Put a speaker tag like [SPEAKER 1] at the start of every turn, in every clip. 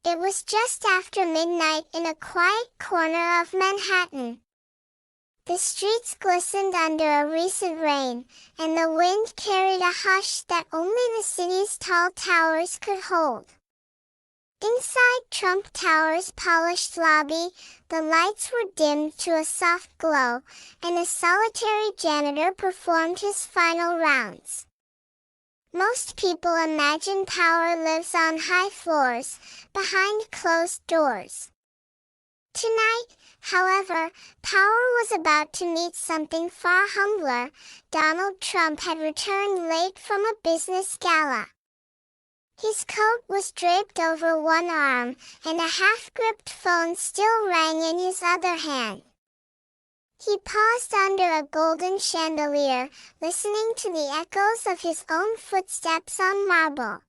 [SPEAKER 1] It was just after midnight in a quiet corner of Manhattan. The streets glistened under a recent rain, and the wind carried a hush that only the city's tall towers could hold. Inside Trump Tower's polished lobby, the lights were dimmed to a soft glow, and a solitary janitor performed his final rounds. Most people imagine power lives on high floors, behind closed doors. Tonight, however, power was about to meet something far humbler. Donald Trump had returned late from a business gala. His coat was draped over one arm, and a half-gripped phone still rang in his other hand. He paused under a golden chandelier, listening to the echoes of his own footsteps on marble.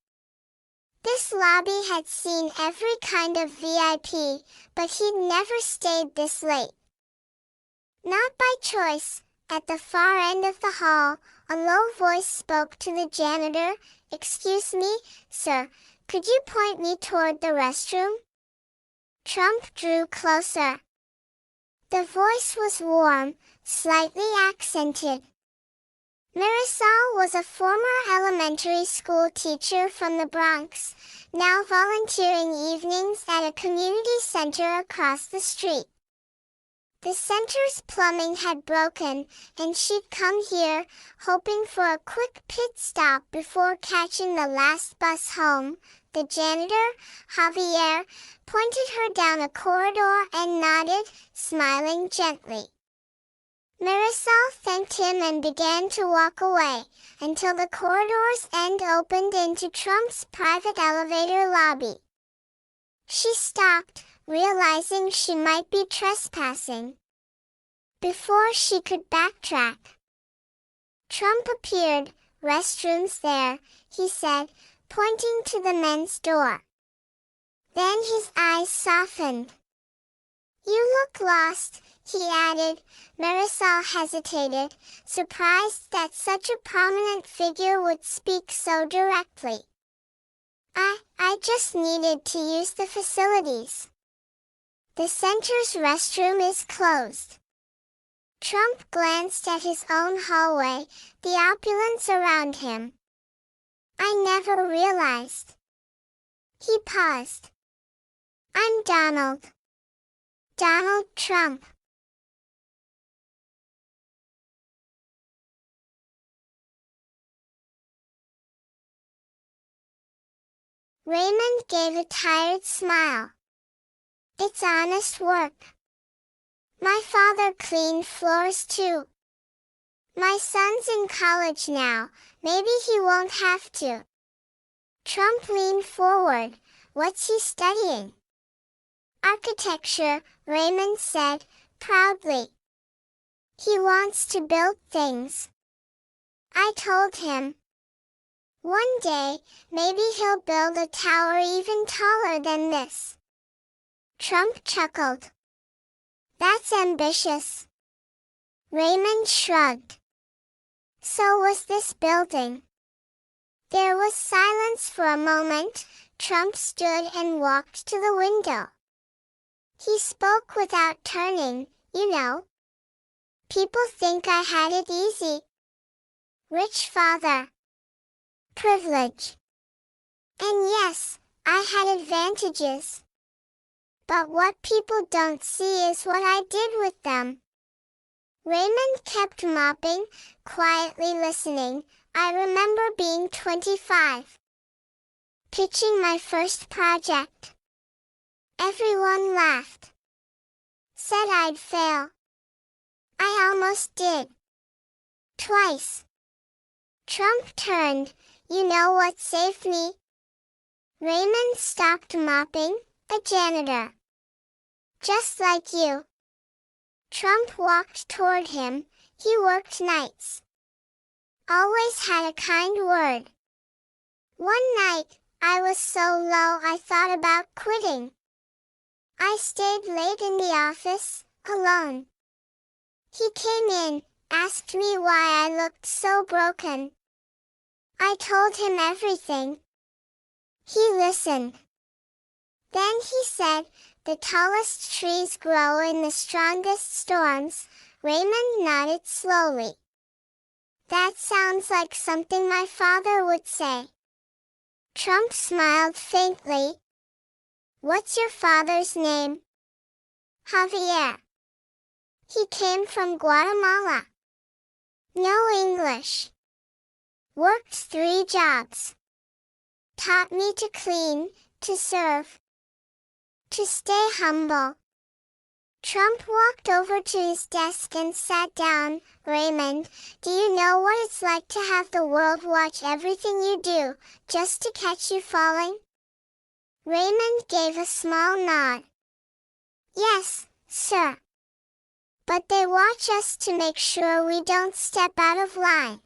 [SPEAKER 1] This lobby had seen every kind of VIP, but he'd never stayed this late. Not by choice, at the far end of the hall, a low voice spoke to the janitor. "Excuse me, sir, could you point me toward the restroom?" Trump drew closer. The voice was warm, slightly accented. Marisol was a former elementary school teacher from the Bronx, now volunteering evenings at a community center across the street. The center's plumbing had broken, and she'd come here, hoping for a quick pit stop before catching the last bus home. The janitor, Javier, pointed her down a corridor and nodded, smiling gently. Marisol thanked him and began to walk away, until the corridor's end opened into Trump's private elevator lobby. She stopped, realizing she might be trespassing. Before she could backtrack, Trump appeared. "Restrooms there," he said, pointing to the men's door. Then his eyes softened. "You look lost," he added. Marisol hesitated, surprised that such a prominent figure would speak so directly. I just needed to use the facilities. The center's restroom is closed." Trump glanced at his own hallway, the opulence around him. "I never realized." He paused. "I'm Donald Trump." Raymond gave a tired smile. "It's honest work. My father cleaned floors too. My son's in college now, maybe he won't have to." Trump leaned forward. "What's he studying?" "Architecture," Raymond said, proudly. "He wants to build things. I told him. One day, maybe he'll build a tower even taller than this." Trump chuckled. "That's ambitious." Raymond shrugged. "So was this building." There was silence for a moment. Trump stood and walked to the window. He spoke without turning. "You know, people think I had it easy. Rich father. Privilege. And yes, I had advantages. But what people don't see is what I did with them." Raymond kept mopping, quietly listening. "I remember being 25. Pitching my first project. Everyone laughed. Said I'd fail. I almost did. Twice." Trump turned. "You know what saved me?" Raymond stopped mopping. "A janitor. Just like you." Trump walked toward him. He worked nights. Always had a kind word. "One night, I was so low I thought about quitting. I stayed late in the office, alone. He came in, asked me why I looked so broken. I told him everything. He listened. Then he said, "The tallest trees grow in the strongest storms." Raymond nodded slowly. "That sounds like something my father would say." Trump smiled faintly. "What's your father's name?" "Javier. He came from Guatemala." "No English." "Worked 3 jobs. Taught me to clean, to serve, to stay humble." Trump walked over to his desk and sat down. "Raymond, do you know what it's like to have the world watch everything you do, just to catch you falling?" Raymond gave a small nod. "Yes, sir. But they watch us to make sure we don't step out of line."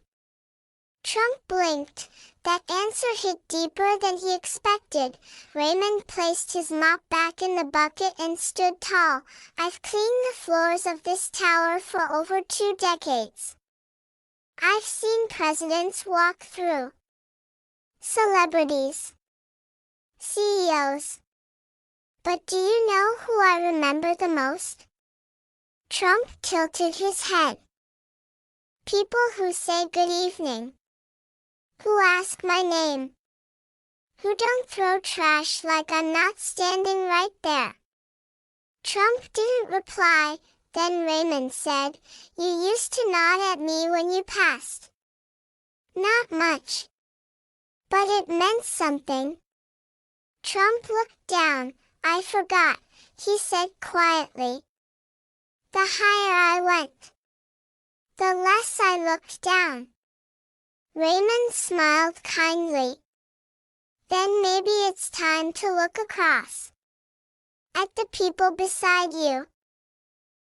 [SPEAKER 1] Trump blinked. That answer hit deeper than he expected. Raymond placed his mop back in the bucket and stood tall. "I've cleaned the floors of this tower for over 2 decades. I've seen presidents walk through, celebrities, CEOs. But do you know who I remember the most?" Trump tilted his head. "People who say good evening. Who ask my name. Who don't throw trash like I'm not standing right there." Trump didn't reply. Then Raymond said, "You used to nod at me when you passed." "Not much. But it meant something." Trump looked down. "I forgot," he said quietly. "The higher I went, the less I looked down." Raymond smiled kindly. "Then maybe it's time to look across at the people beside you."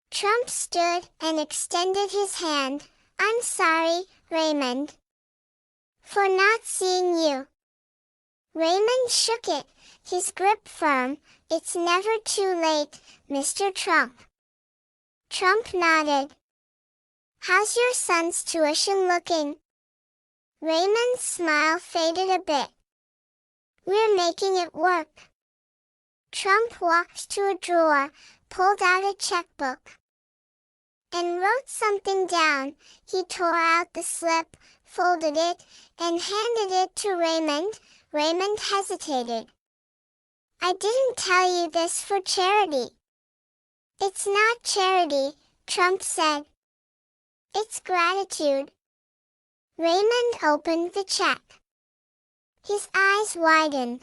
[SPEAKER 1] Trump stood and extended his hand. "I'm sorry, Raymond, for not seeing you." Raymond shook it, his grip firm. "It's never too late, Mr. Trump." Trump nodded. "How's your son's tuition looking?" Raymond's smile faded a bit. "We're making it work." Trump walked to a drawer, pulled out a checkbook, and wrote something down. He tore out the slip, folded it, and handed it to Raymond. Raymond hesitated. "I didn't tell you this for charity." "It's not charity," Trump said. "It's gratitude." Raymond opened the check. His eyes widened.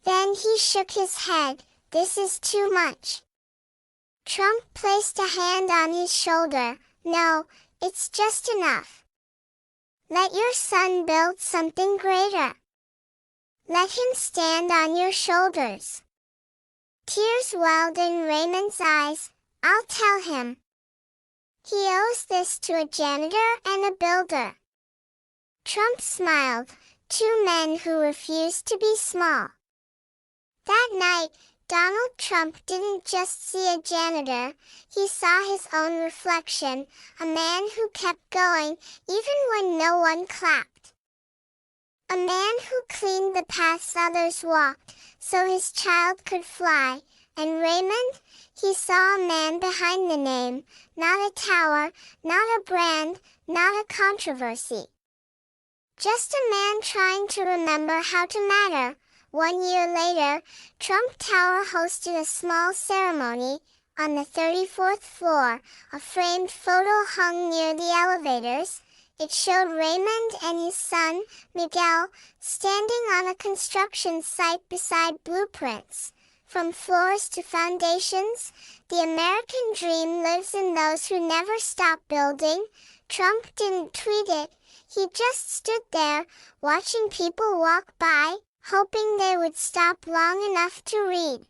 [SPEAKER 1] Then he shook his head. "This is too much." Trump placed a hand on his shoulder. "No, it's just enough. Let your son build something greater. Let him stand on your shoulders." Tears welled in Raymond's eyes. "I'll tell him. He owes this to a janitor and a builder." Trump smiled. 2 men who refused to be small. That night, Donald Trump didn't just see a janitor, he saw his own reflection, a man who kept going, even when no one clapped. A man who cleaned the paths others walked, so his child could fly. And Raymond, he saw a man behind the name, not a tower, not a brand, not a controversy. Just a man trying to remember how to matter. 1 year later, Trump Tower hosted a small ceremony. On the 34th floor, a framed photo hung near the elevators. It showed Raymond and his son, Miguel, standing on a construction site beside blueprints. From floors to foundations, the American dream lives in those who never stop building. Trump didn't tweet it. He just stood there, watching people walk by, hoping they would stop long enough to read.